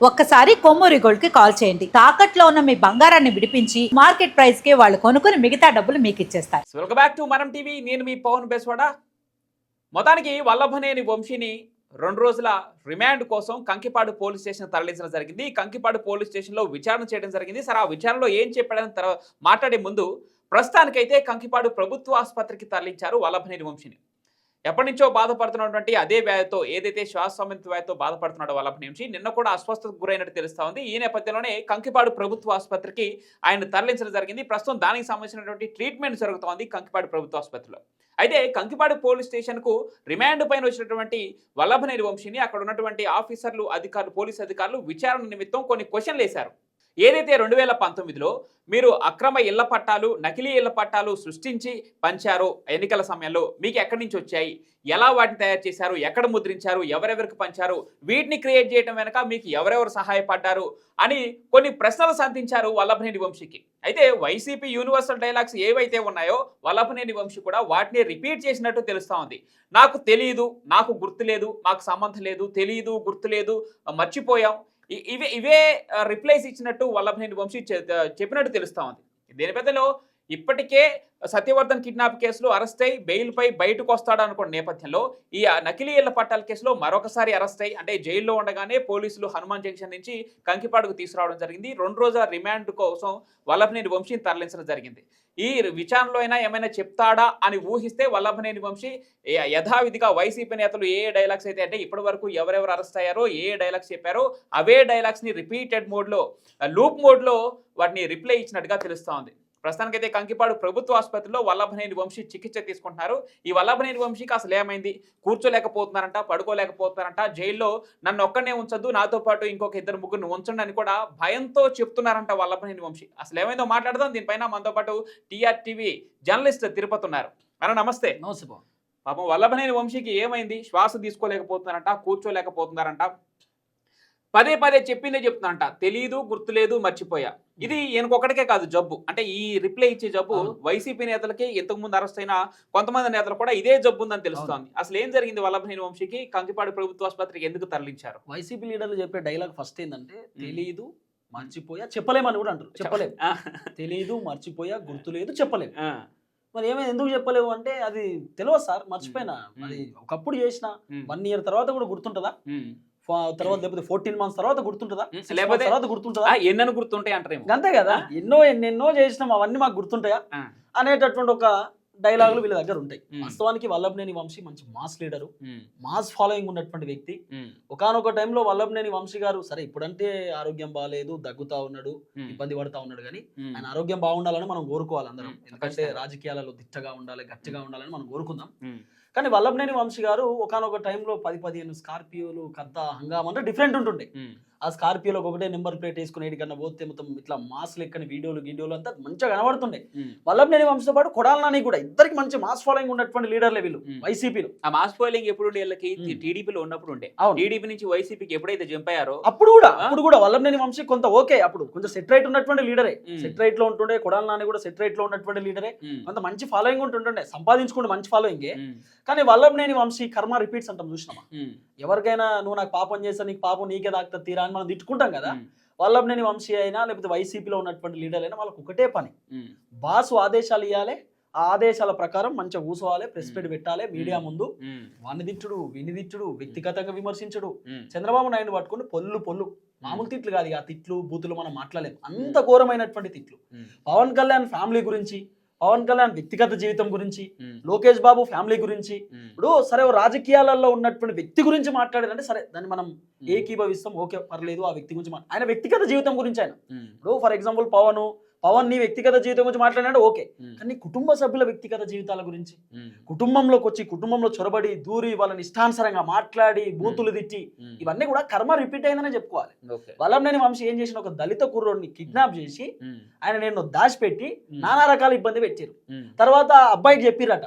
ఒక్కసారి కొమ్మూరి గోల్డ్ కి కాల్ చేయండి. తాకట్లో ఉన్న మీ బంగారాన్ని విడిపించి మార్కెట్ ప్రైస్ కి వాళ్ళు కొనుక్కుని మిగతా డబ్బులు మీకు ఇచ్చేస్తారు. వెల్కమ్ బ్యాక్ టు మనం టీవీ. నేను మీ పవన్ బెస్వాడ. మొత్తానికి వల్లభనేని వంశీని 2 రోజుల రిమాండ్ కోసం కంకిపాడు పోలీస్ స్టేషన్ తరలించడం జరిగింది. కంకిపాడు పోలీస్ స్టేషన్లో విచారణ చేయడం జరిగింది. సరే, ఆ విచారణలో ఏం చెప్పాడని మాట్లాడే ముందు ప్రస్తుతానికైతే కంకిపాడు ప్రభుత్వ ఆసుపత్రికి తరలించారు వల్లభనేని వంశీని. ఎప్పటి నుంచో బాధపడుతున్నటువంటి అదే వ్యాధితో, ఏదైతే శ్వాస సంబంధిత వ్యాధితో బాధపడుతున్నాడో వల్లభనేని వంశీ నిన్న కూడా అస్వస్థతకు గురైనట్టు తెలుస్తా ఉంది. ఈ నేపథ్యంలోనే కంకిపాడు ప్రభుత్వ ఆసుపత్రికి ఆయన తరలించడం జరిగింది. ప్రస్తుతం దానికి సంబంధించినటువంటి ట్రీట్మెంట్ జరుగుతోంది కంకిపాడు ప్రభుత్వ ఆసుపత్రిలో. అయితే కంకిపాడు పోలీస్ స్టేషన్కు రిమాండ్ పైన వచ్చినటువంటి వల్లభనేని వంశీని అక్కడ ఉన్నటువంటి ఆఫీసర్లు, అధికారులు, పోలీస్ అధికారులు విచారణ నిమిత్తం కొన్ని క్వశ్చన్లు వేశారు. ఏదైతే 2019లో మీరు అక్రమ ఇళ్ల పట్టాలు, నకిలీ ఇళ్ల పట్టాలు సృష్టించి పంచారో ఎన్నికల సమయంలో, మీకు ఎక్కడి నుంచి వచ్చాయి, ఎలా వాటిని తయారు చేశారు, ఎక్కడ ముద్రించారు, ఎవరెవరికి పంచారు, వీటిని క్రియేట్ చేయడం వెనక మీకు ఎవరెవరు సహాయపడ్డారు అని కొన్ని ప్రశ్నలు సంధించారు వల్లభనేని వంశీకి. అయితే వైసీపీ యూనివర్సల్ డైలాగ్స్ ఏవైతే ఉన్నాయో వల్లభనేని వంశీ కూడా వాటిని రిపీట్ చేసినట్టు తెలుస్తా ఉంది. నాకు తెలియదు, నాకు గుర్తులేదు, మాకు సంబంధం లేదు, తెలియదు, గుర్తులేదు, మర్చిపోయాం, ఇవే రిప్లైస్ ఇచ్చినట్టు వల్లభనేని వంశీ చెప్పినట్టు తెలుస్తా ఉంది. దీని పెద్దలో ఇప్పటికే సత్యవర్ధన్ కిడ్నాప్ కేసులో అరెస్ట్ అయి బెయిల్పై బయటకు వస్తాడు అనుకున్న నేపథ్యంలో ఈ నకిలీ ఇళ్ల పట్టాల కేసులో మరొకసారి అరెస్ట్ అయి, అంటే జైల్లో ఉండగానే పోలీసులు హనుమాన్ జంక్షన్ నుంచి కంకిపాడుకు తీసుకురావడం జరిగింది. 2 రోజుల రిమాండ్ కోసం వల్లభనేని వంశీని తరలించడం జరిగింది. ఈ విచారణలో అయినా ఏమైనా చెప్తాడా అని ఊహిస్తే వల్లభనేని వంశీ యథావిధిగా వైసీపీ నేతలు ఏ డైలాగ్స్ అయితే, అంటే ఇప్పటి వరకు ఎవరెవరు అరెస్ట్ అయ్యారో, ఏ డైలాగ్స్ చెప్పారో అవే డైలాగ్స్ని రిపీటెడ్ మోడ్లో, లూప్ మోడ్లో వాటిని రిప్లై ఇచ్చినట్టుగా తెలుస్తూ ఉంది. ప్రస్తుతానికైతే కంకిపాడు ప్రభుత్వ ఆసుపత్రిలో వల్లభనేని వంశీ చికిత్స తీసుకుంటున్నారు. ఈ వల్లభనేని వంశీకి అసలు ఏమైంది, కూర్చోలేకపోతున్నారంట, పడుకోలేకపోతున్నారంట, జైల్లో నన్ను ఒక్కనే ఉంచొద్దు, నాతో పాటు ఇంకొక 2-3 ఉంచండి అని కూడా భయంతో చెప్తున్నారంట వల్లభనేని వంశీ. అసలు ఏమైందో మాట్లాడదాం. దీనిపైన మనతో పాటు టీఆర్టీవీ జర్నలిస్ట్ తిరుపతి ఉన్నారు. అన్న నమస్తే. నమస్తే. పాపం వల్లభనేని వంశీకి ఏమైంది, శ్వాస తీసుకోలేకపోతున్నారంట, కూర్చోలేకపోతున్నారంట, పదే పదే చెప్పిందే చెప్తున్నారంట, తెలీదు, గుర్తులేదు, మర్చిపోయా. ఇది ఈయనకొక్కడికే కాదు జబ్బు, అంటే ఈ రిప్లై ఇచ్చే జబ్బు వైసీపీ నేతలకి, ఇంతకు ముందు అరెస్ట్ అయిన కొంతమంది నేతలు కూడా ఇదే జబ్బు ఉందని తెలుస్తోంది. అసలు ఏం జరిగింది వల్లభనేని వంశీకి, కంకిపాడు ప్రభుత్వ ఆసుపత్రికి ఎందుకు తరలించారు? వైసీపీ లీడర్లు చెప్పే డైలాగ్ ఫస్ట్ ఏంటంటే, తెలీదు, మర్చిపోయా, చెప్పలేమని కూడా అంటారు. చెప్పలేము, తెలీదు, మర్చిపోయా, గుర్తులేదు, చెప్పలేము. మరి ఏమైనా ఎందుకు చెప్పలేవు అంటే, అది తెలియదు సార్, మర్చిపోయినా, అది ఒకప్పుడు చేసిన 1 year తర్వాత కూడా గుర్తుంటుందా, తర్వాత లేకపోతే 14 months తర్వాత గుర్తుంటుందా, లేకపోతే తర్వాత గుర్తుంటుందా, ఎన్నెన్ని గుర్తుంటాయి అంటారు. అంతే కదా, ఎన్నెన్నో చేసినాం, అవన్నీ మాకు గుర్తుంటాయా అనేటటువంటి ఒక డైలాగులు వీళ్ళ దగ్గర ఉంటాయి. వాస్తవానికి వల్లభనేని వంశీ మంచి మాస్ లీడరు, మాస్ ఫాలోయింగ్ ఉన్నటువంటి వ్యక్తి. ఒకానొక టైంలో వల్లభనేని వంశీ గారు, సరే ఇప్పుడంటే ఆరోగ్యం బాగాలేదు, దగ్గుతా ఉన్నాడు, ఇబ్బంది పడతా ఉన్నాడు, కానీ ఆయన ఆరోగ్యం బాగుండాలని మనం కోరుకోవాలి అందరం. ఎందుకంటే రాజకీయాలలో దిట్టగా ఉండాలి, గట్టిగా ఉండాలని మనం కోరుకుందాం. కానీ వల్లభనేని వంశీ గారు ఒకానొక టైంలో 10-15 స్కార్పియోలు, కద్ద, హంగామా అంటే డిఫరెంట్ ఉంటుండే. ఆ స్కార్పియోలో ఒకటే నెంబర్ ప్లేట్ వేసుకుని ఏడికన్నా పోతే మొత్తం ఇట్లా మాస్ లెక్కని వీడియోలు అంతా మంచిగా కనబడుతుండే. వల్లభనేని వంశీతో పాటు కొడాలి నాని కూడా, ఇద్దరికి మంచి మాస్ ఫాలోయింగ్ ఉన్నటువంటి లీడర్లే వీళ్ళు వైసీపీలో. ఆ మాస్ ఫాలోయింగ్ ఎప్పుడు వీళ్ళకి టీడీపీలో ఉన్నప్పుడు ఉండే, టీడీపీ నుంచి వైసీపీకి ఎప్పుడైతే జంప్ అయ్యారో అప్పుడు కూడా వల్లభనేని వంశీ కొంత ఓకే, అప్పుడు కొంచెం సెట్ రైట్ ఉన్నటువంటి లీడరే, సెట్ రైట్ లో ఉంటుండే. కొడాలి నాని కూడా సెట్ రైట్ లో ఉన్నటువంటి లీడరే, కొంత మంచి ఫాలోయింగ్ ఉంటుండే, సంపాదించుకుంటే మంచి ఫాలోయింగే. కానీ వల్లభనేని వంశీ కర్మ రిపీట్స్ అంటాం చూసినామా, ఎవరికైనా నువ్వు నాకు పాపం చేస్తా, నీకు పాపం నీకే దాక్తా తీరా అని మనం తిట్టుకుంటాం కదా. వల్లభనేని వంశీ అయినా లేకపోతే వైసీపీలో ఉన్నటువంటి లీడర్లు అయినా వాళ్ళకి ఒకటే పని, బాసు ఆదేశాలు ఇవ్వాలి, ఆ ఆదేశాల ప్రకారం మంచిగా కూర్చోవాలి, ప్రెస్ మీట్ పెట్టాలి, మీడియా ముందు వాణ్ణి తిట్టుడు, విని తిట్టుడు, వ్యక్తిగతంగా విమర్శించడు. చంద్రబాబు నాయుడు పట్టుకుని పొల్లు మామూలు తిట్లు కాదు, ఆ తిట్లు బూతులు మనం మాట్లాడలేము, అంత ఘోరమైనటువంటి తిట్లు. పవన్ కళ్యాణ్ ఫ్యామిలీ గురించి, పవన్ కళ్యాణ్ వ్యక్తిగత జీవితం గురించి, లోకేష్ బాబు ఫ్యామిలీ గురించి, ఇప్పుడు సరే రాజకీయాలలో ఉన్నటువంటి వ్యక్తి గురించి మాట్లాడారంటే సరే దాన్ని మనం ఏకీభవిస్తాం, ఓకే పర్లేదు, ఆ వ్యక్తి గురించి ఆయన వ్యక్తిగత జీవితం గురించి ఆయన, ఇప్పుడు ఫర్ ఎగ్జాంపుల్ పవన్ నీ వ్యక్తిగత జీవితం గురించి మాట్లాడినాడు ఓకే, కానీ కుటుంబ సభ్యుల వ్యక్తిగత జీవితాల గురించి, కుటుంబంలోకి వచ్చి కుటుంబంలో చొరబడి దూరి వాళ్ళని ఇష్టానుసారంగా మాట్లాడి బూతులు తిట్టి, ఇవన్నీ కూడా కర్మ రిపీట్ అయిందనే చెప్పుకోవాలి. వల్లభనేని వంశీ ఏం చేసిన, ఒక దళిత కుర్రోడిని కిడ్నాప్ చేసి ఆయన నేను దాచిపెట్టి నానా రకాల ఇబ్బంది పెట్టారు. తర్వాత అబ్బాయికి చెప్పిరట,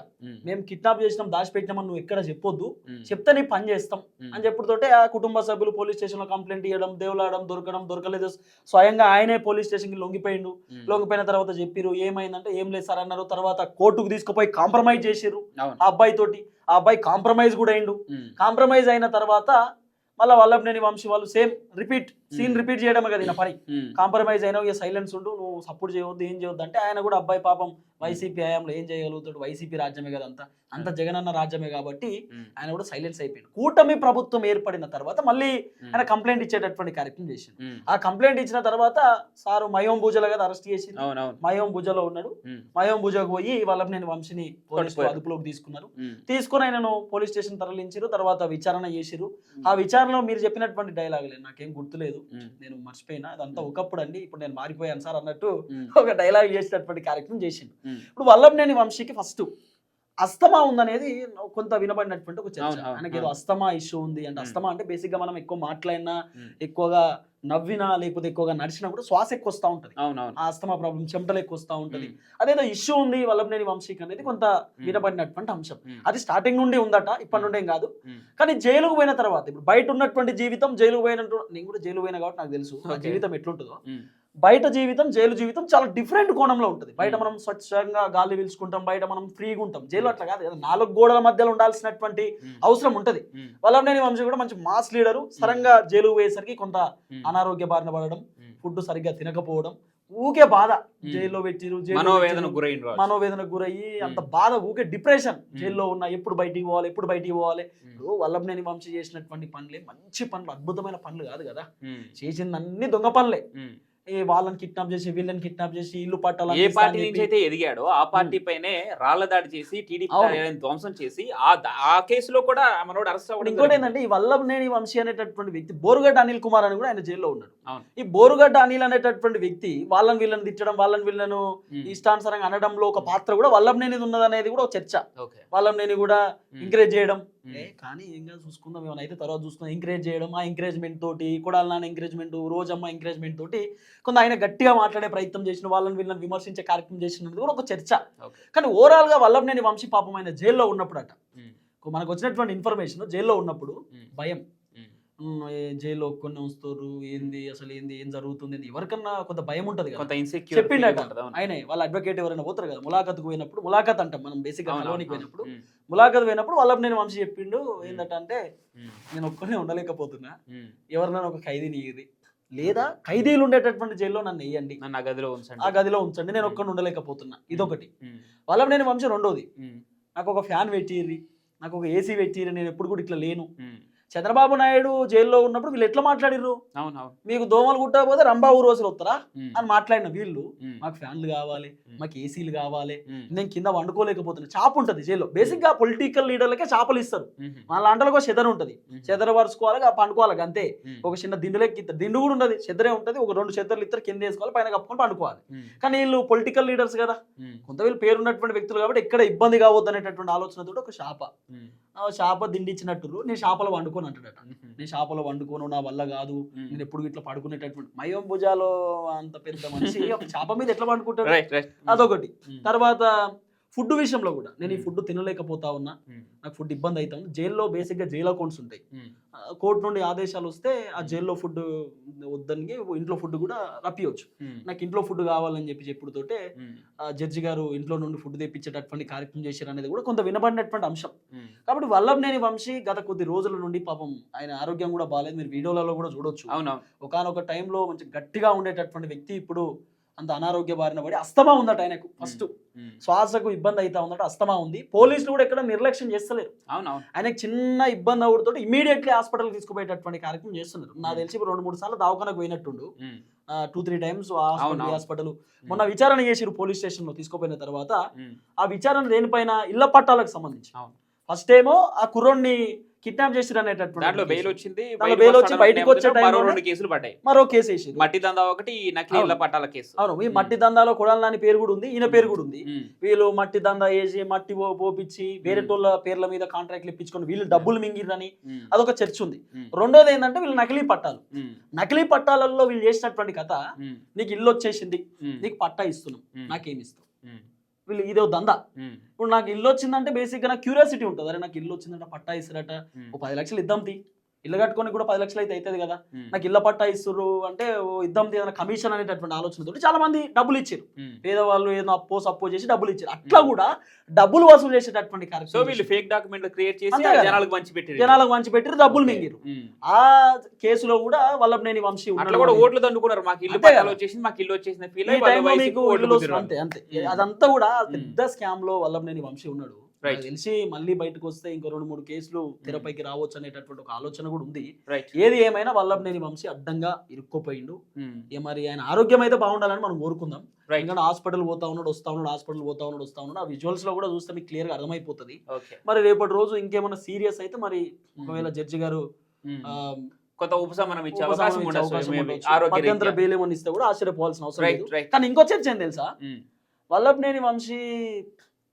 మేము కిడ్నాప్ చేసినాం, దాచిపెట్టినామని నువ్వు ఎక్కడ చెప్పొద్దు, చెప్తే నీ పని చేస్తాం అని చెప్పుడుతోటే ఆ కుటుంబ సభ్యులు పోలీస్ స్టేషన్ లో కంప్లైంట్ ఇవ్వడం, దేవులాడడం, దొరకలేదు, స్వయంగా ఆయనే పోలీస్ స్టేషన్ కి లొంగిపోయిండు. లోకిపోయిన తర్వాత చెప్పిరు, ఏమైందంటే ఏం లేదు సార్ అన్నారు. తర్వాత కోర్టుకు తీసుకుపోయి కాంప్రమైజ్ చేసిరు ఆ అబ్బాయి తోటి, ఆ అబ్బాయి కాంప్రమైజ్ కూడా అయిండు. కాంప్రమైజ్ అయిన తర్వాత మళ్ళీ వల్లభనేని వంశీ వాళ్ళు సేమ్ సీన్ రిపీట్ చేయడమే కదా ఈయన పని. కాంప్రమైజ్ అయినా ఇక సైలెన్స్ ఉండు, నువ్వు సపోర్ట్ చేయవద్దు, ఏం చేయొద్దు అంటే ఆయన కూడా అబ్బాయి పాపం వైసీపీ హయాంలో ఏం చేయగలుగుతాడు, వైసీపీ రాజ్యమే కదా అంత జగనన్న రాజ్యమే కాబట్టి ఆయన కూడా సైలెన్స్ అయిపోయాడు. కూటమి ప్రభుత్వం ఏర్పడిన తర్వాత మళ్ళీ ఆయన కంప్లైంట్ ఇచ్చేటటువంటి కార్యక్రమం చేసిండు. ఆ కంప్లైంట్ ఇచ్చిన తర్వాత సారు మయోం భూజలో కదా అరెస్ట్ చేసి, మయోం భూజలో ఉన్నాడు. మయోం భూజకు పోయి వల్లభనేని వంశీని పోలీసులు అదుపులోకి తీసుకుని ఆయనను పోలీస్ స్టేషన్ తరలించారు. తర్వాత విచారణ చేసిరు. ఆ విచారణలో మీరు చెప్పినటువంటి డైలాగులే నాకేం గుర్తులేదు, నేను మర్చిపోయినా, అదంతా ఒకప్పుడు అండి, ఇప్పుడు నేను మారిపోయాను సార్ అన్నట్టు ఒక డైలాగ్ చేసినటువంటి కార్యక్రమం చేసిండు. ఇప్పుడు వల్లభనేని వంశీకి ఫస్ట్ అస్తమా ఉందనేది కొంత వినబడినటువంటి ఒక చర్చ. ఆయనకి ఏదో అస్తమా ఇష్యూ ఉంది అంటే, అస్తమా అంటే బేసిక్ గా మనం ఎక్కువ మాట్లాడినా, ఎక్కువగా నవ్వినా, లేకపోతే ఎక్కువగా నడిచినా కూడా శ్వాస ఎక్కువ వస్తూ ఉంటది. ఆ అస్తమా ప్రాబ్లం, చెమటలు ఎక్కువ వస్తూ ఉంటది. అదేదో ఇష్యూ ఉంది వల్లభనేని వంశీకి అనేది కొంత వినబడినటువంటి అంశం. అది స్టార్టింగ్ నుండి ఉందట, ఇప్పటి నుండి ఏం కాదు. కానీ జైలుకు పోయిన తర్వాత, ఇప్పుడు బయట ఉన్నటువంటి జీవితం, జైలుకు పోయినట్టు, నేను కూడా జైలు పోయినా కాబట్టి నాకు తెలుసు ఆ జీవితం ఎట్లుంటుందో. బయట జీవితం, జైలు జీవితం చాలా డిఫరెంట్ కోణంలో ఉంటుంది. బయట మనం స్వచ్ఛంగా గాలి పీల్చుకుంటాం, బయట మనం ఫ్రీగా ఉంటాం. జైలు అట్లా కాదు కదా, 4 గోడల మధ్యలో ఉండాల్సినటువంటి అవసరం ఉంటది. వల్లభనేని వంశీ కూడా మంచి మాస్ లీడరు. సరంగా జైలు పోయేసరికి కొంత అనారోగ్య బారిన పడడం, ఫుడ్ సరిగ్గా తినకపోవడం, ఊకే బాధ, జైల్లో పెట్టిరు, మనోవేదనకు గురయ్యి అంత బాధ, ఊకే డిప్రెషన్, జైల్లో ఉన్న, ఎప్పుడు బయటికి పోవాలి. వల్లభనేని వంశీ చేసినటువంటి పనులే మంచి పనులు, అద్భుతమైన పనులు కాదు కదా, చేసిన అన్ని దొంగ పనులే. వాళ్ళని కిడ్నాప్ చేసి, వీళ్ళని కిడ్నాప్ చేసి, ఇల్లు పట్టాలి, ఏ పార్టీ నుంచి అయితే ఎదిగాడో ఆ పార్టీ పైనే రాళ్ల దాడి చేసి, టీడీపీ ధ్వంసం చేసి, ఆ కేసులో కూడా మనోడు అరెస్ట్ అవ్వడం. ఇంకోటి ఏంటంటే, ఈ వల్లభనేని వంశీ అనేటటువంటి వ్యక్తి, బోరుగడ్డ అనిల్ కుమార్ అని కూడా ఆయన జైల్లో ఉన్నాడు. ఈ బోరుగడ్డ అనిల్ అనేటటువంటి వ్యక్తి వాళ్ళని వీళ్ళని తిట్టడం, వాళ్ళని వీళ్ళను ఇష్టానుసారంగా అనడంలో ఒక పాత్ర కూడా వల్లభనేనిది ఉన్నదనేది కూడా ఒక చర్చ. వల్లభనేని కూడా ఎంకరేజ్ చేయడం, కానీ ఏం కాదు చూసుకుందాం, ఏమైనా అయితే తర్వాత చూసుకుందాం, ఎంకరేజ్ చేయడం, ఆ ఎంకరేజ్మెంట్ తోటి, కొడాలి నాన్న ఎంకరేజ్మెంట్, రోజమ్మ ఎంకరేజ్మెంట్ తోటి కొంత ఆయన గట్టిగా మాట్లాడే ప్రయత్నం చేసిన, వాళ్ళని వీళ్ళని విమర్శించే కార్యక్రమం చేసినది కూడా ఒక చర్చ. కానీ ఓవరాల్ గా వల్లభనేని వంశీ పాపం ఆయన జైల్లో ఉన్నప్పుడు అట, మనకు వచ్చినటువంటి ఇన్ఫర్మేషన్, జైల్లో ఉన్నప్పుడు భయం, జైల్లో కొన్ని వస్తారు, ఏంది అసలు ఏం జరుగుతుంది, ఎవరికన్నా కొంత భయం ఉంటది కదా, చెప్పిండట ఆయన. వాళ్ళ అడ్వకేట్ ఎవరైనా పోతారు కదా ములాఖత్కు పోయినప్పుడు, ములాఖత్ అంటాం మనం బేసిక్ గా కలవనికి పోయినప్పుడు, ములాఖత్ పోయినప్పుడు వల్లభనేని వంశీ చెప్పిండు ఏంటంటే, అంటే నేను ఒక్కనే ఉండలేకపోతున్నా, ఎవరినైనా ఒక ఖైదీని ఇయ్యి, లేదా ఖైదీలు ఉండేటటువంటి జైల్లో నన్ను వేయండి, ఆ గదిలో ఉంచండి, నేను ఒక్కడిని ఉండలేకపోతున్నా. ఇదొకటి. వల్లభనేని వంశీ రెండోది, నాకు ఒక ఫ్యాన్ పెట్టిర్రి, నాకు ఒక ఏసీ పెట్టిర్రి, నేను ఎప్పుడు కూడా ఇట్లా లేను. చంద్రబాబు నాయుడు జైల్లో ఉన్నప్పుడు వీళ్ళు ఎట్లా మాట్లాడిర్రు, మీకు దోమలు కుట్టకపోతే రంబాబు రోజులు వస్తారా అని మాట్లాడిన వీళ్ళు, మాకు ఫ్యాన్లు కావాలి, మాకు ఏసీలు కావాలి, నేను కింద వండుకోలేకపోతున్నా. చాప ఉంటుంది జైల్లో, బేసిక్ గా పొలిటికల్ లీడర్లకే చేపలు ఇస్తారు. వాళ్ళ అంటలో ఒక చెదర ఉంటుంది, చెదర పరుచుకోవాలి, పండుకోవాలి అంతే. ఒక చిన్న దిండులెక్కి ఇస్తారు, దిండు కూడా ఉండదు, చెదరే ఉంటుంది, ఒక 2 చెద్దర్లు ఇస్తారు, కింద వేసుకోవాలి, పైన కప్పుకొని పండుకోవాలి. కానీ వీళ్ళు పొలిటికల్ లీడర్స్ కదా, కొంత వీళ్ళు పేరున్నటువంటి వ్యక్తులు కాబట్టి ఎక్కడ ఇబ్బంది కావద్దు అనేటటువంటి ఆలోచనతో ఒక శాప దిండిచ్చినట్టు, నేను శాపలో వండుకోను అంటాడట. నేను శాపలో వండుకోను, నా వల్ల కాదు, నేను ఎప్పుడు ఇట్లా పడుకునేటటువంటి. మయోం భుజాలో అంత పెద్ద మనిషి శాప మీద ఎట్లా పండుకుంటాడు, అదొకటి. తర్వాత ఫుడ్ విషయంలో కూడా, నేను ఈ ఫుడ్ తినలేకపోతా ఉన్నా, నాకు ఫుడ్ ఇబ్బంది అవుతా ఉంది. జైల్లో బేసిక్ గా జైల్ అకౌంట్స్ ఉంటాయి, కోర్టు నుండి ఆదేశాలు వస్తే ఆ జైల్లో ఫుడ్ వద్దని ఇంట్లో ఫుడ్ కూడా రప్పియవచ్చు. నాకు ఇంట్లో ఫుడ్ కావాలని చెప్పుడుతోటే జడ్జి గారు ఇంట్లో నుండి ఫుడ్ తెప్పించేటటువంటి కార్యక్రమం చేశారు అనేది కూడా కొంత వినబడినటువంటి అంశం. కాబట్టి వల్లభనేని వంశీ గత కొద్ది రోజుల నుండి పాపం ఆయన ఆరోగ్యం కూడా బాగాలేదు, మీరు వీడియోలలో కూడా చూడొచ్చు. ఒకనొక టైంలో మంచి గట్టిగా ఉండేటటువంటి వ్యక్తి ఇప్పుడు అంత అనారోగ్య బారిన పడి అస్తమా ఉందట ఆయనకు. ఫస్ట్ శ్వాసకు ఇబ్బంది అవుతా ఉందట, అస్తమా ఉంది. పోలీసులు కూడా ఎక్కడ నిర్లక్ష్యం చేస్తలేరు. ఆయనకు చిన్న ఇబ్బంది అవడంతో ఇమీడియట్లీ హాస్పిటల్ తీసుకుపోయేటటువంటి కార్యక్రమం చేస్తున్నారు. నాకు తెలిసి 2-3 సార్లు దవాఖానకు పోయినట్టుండు, 2-3 టైమ్స్ హాస్పిటల్. మొన్న విచారణ చేసిరు పోలీస్ స్టేషన్ లో. తీసుకుపోయిన తర్వాత ఆ విచారణ దేనిపైన, ఇళ్ల పట్టాలకు సంబంధించి. ఫస్ట్ ఏమో ఆ కుర్రోడ్ని కిడ్నాప్ చేసిరు అనేటటువంటి బెయిల్ వచ్చి బయటకు వచ్చే కేసులు పడ్డాయి. మరో కేసు వేసి, మట్టి దందా ఒకటి, నకిలీ ఇళ్ల పట్టాల కేసు. అవును, ఈ మట్టి దందాలో కొడాలి నాని పేరు కూడా ఉంది, ఈయన పేరు కూడా ఉంది. వీళ్ళు మట్టి దందా వేసి, మట్టి పోపించి వేరే టోళ్ళ పేర్ల మీద కాంట్రాక్ట్లు ఇప్పించుకొని వీళ్ళు డబ్బులు మింగిరని అదొక చర్చ ఉంది. రెండోది ఏంటంటే, వీళ్ళు నకిలీ పట్టాలలో వీళ్ళు చేసినటువంటి కథ, నీకు ఇల్లు వచ్చేసింది, నీకు పట్టా ఇస్తున్నాం, నాకేమి ఇస్తాం, వీళ్ళు ఇదో దందా. ఇప్పుడు నాకు ఇల్లు వచ్చిందంటే బేసిక్ గా నాకు క్యూరియాసిటీ ఉంటుంది, అరే నాకు ఇల్లు వచ్చిందంటే పట్టా ఇస్తారట, 10 లక్షలు ఇద్దాం తీ, ఇల్లు కట్టుకొని కూడా 10 లక్షలు అయితే అవుతుంది కదా, నాకు ఇళ్ళ పట్టా ఇస్తుర్రు అంటే ఇద్దాం ఏదైనా కమిషన్ అనేటటువంటి ఆలోచనతో చాలా మంది డబ్బులు ఇచ్చారు. పేదవాళ్ళు ఏదో సప్పో చేసి డబ్బులు ఇచ్చారు. అట్లా కూడా డబ్బులు వసూలు చేసేటటువంటి సో కార్యక్రమం వీళ్ళు ఫేక్ డాక్యుమెంట్లు క్రియేట్ చేసి అంతే కదా. జనాలకు పంచి పెట్టారు. జనాలకు మంచి పెట్టి డబ్బులు మింగిరు. ఆ కేసులో కూడా వల్లభనేని వంశీ అట్లా కూడా ఓట్లు దండుకున్నారు. మాకు ఇల్లు అంతే పట్టాలు కదా. వచ్చేసింది, మాకు ఇల్లు వచ్చేసిన ఫీల్ ఈ టైంలో మీకు ఇల్లు వస్తుంది. అంతే అంతే అదంతా కూడా పెద్ద స్కామ్ లో వల్లభనేని వంశీ ఉన్నాడు. నాకు తెలిసి మళ్ళీ బయటకు వస్తే ఇంకో 2-3 కేసులు తెరపైకి రావచ్చు అనేటటువంటి ఒక ఆలోచన కూడా ఉంది. ఏది ఏమైనా వల్లభనేని వంశీ అడ్డంగా ఇరుక్కుపోయిండు. మరి ఆయన ఆరోగ్యం అయితే బాగుండాలని మనం కోరుకుందాం. ఎందుకంటే హాస్పిటల్ పోతా ఉన్నాడు, వస్తా ఉన్నాడు, హాస్పిటల్ పోతా ఉన్నాడు. ఆ విజువల్స్ లో కూడా చూస్తే మీకు క్లియర్ గా అర్థమైపోతుంది. మరి రేపటి రోజు ఇంకేమైనా సీరియస్ అయితే మరి ఒకవేళ జడ్జి గారు కొంత ఉపశమనం ఇచ్చే అవకాశం ఉండొచ్చు. మధ్యంతర బెయిల్ ఏమని ఇస్తే కూడా ఆశ్చర్యపోవాల్సిన అవసరం లేదు. కానీ ఇంకో చర్చ ఏం తెలుసా, వల్లభనేని వంశీ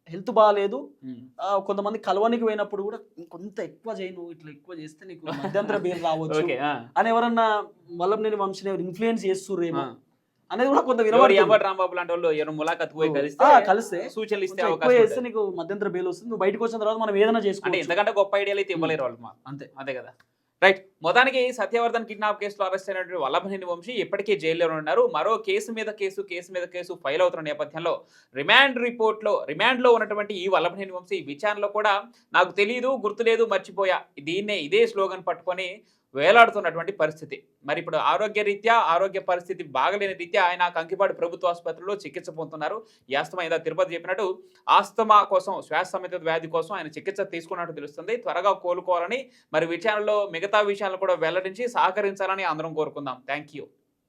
హెల్త్ బాగాలేదు, కొంతమంది కలవనికి పోయినప్పుడు కూడా కొంత ఎక్కువ చేయను, ఇట్లా ఎక్కువ చేస్తే నీకు మధ్యంతర బెయిల్ రావచ్చు అని ఎవరన్నా వల్లభనేని వంశీని ఇన్ఫ్లుయెన్స్ చేస్తుర్రేమో అనేది కూడా కొంత రాంబాబు లాంటి వాళ్ళు ములాఖత్ పోయి కలిస్తే సూచనలు ఇస్తే అవకాశం నీకు మధ్యంతర బెయిల్ వస్తుంది, నువ్వు బయటకు వచ్చిన తర్వాత మనం ఏదైనా చేసుకోవాలి. ఎంతకంటే గొప్ప ఐడియాలు అయితే ఇవ్వలేరు వాళ్ళు. అంతే అదే కదా. రైట్. మొత్తానికి సత్యవర్ధన్ కిడ్నాప్ కేసులో అరెస్ట్ అయినటువంటి వల్లభనేని వంశీ ఇప్పటికే జైల్లో ఉన్నారు. మరో కేసు మీద కేసు ఫైల్ అవుతున్న నేపథ్యంలో రిమాండ్లో ఉన్నటువంటి ఈ వల్లభనేని వంశీ విచారణలో కూడా నాకు తెలియదు, గుర్తులేదు, మర్చిపోయా, ఇదే స్లోగన్ పట్టుకొని వేలాడుతున్నటువంటి పరిస్థితి. మరి ఇప్పుడు ఆరోగ్య పరిస్థితి బాగలేని రీత్యా ఆయన కంకిపాడు ప్రభుత్వ ఆసుపత్రిలో చికిత్స పొందుతున్నారు. ఈ ఆస్తమా ఏదో తిరుపతి చెప్పినట్టు ఆస్తమా కోసం, శ్వాస సంబంధిత వ్యాధి కోసం ఆయన చికిత్స తీసుకున్నట్టు తెలుస్తుంది. త్వరగా కోలుకోవాలని, మరి విచారణలో మిగతా విషయాలను కూడా వెల్లడించి సహకరించాలని అందరం కోరుకుందాం. Thank you.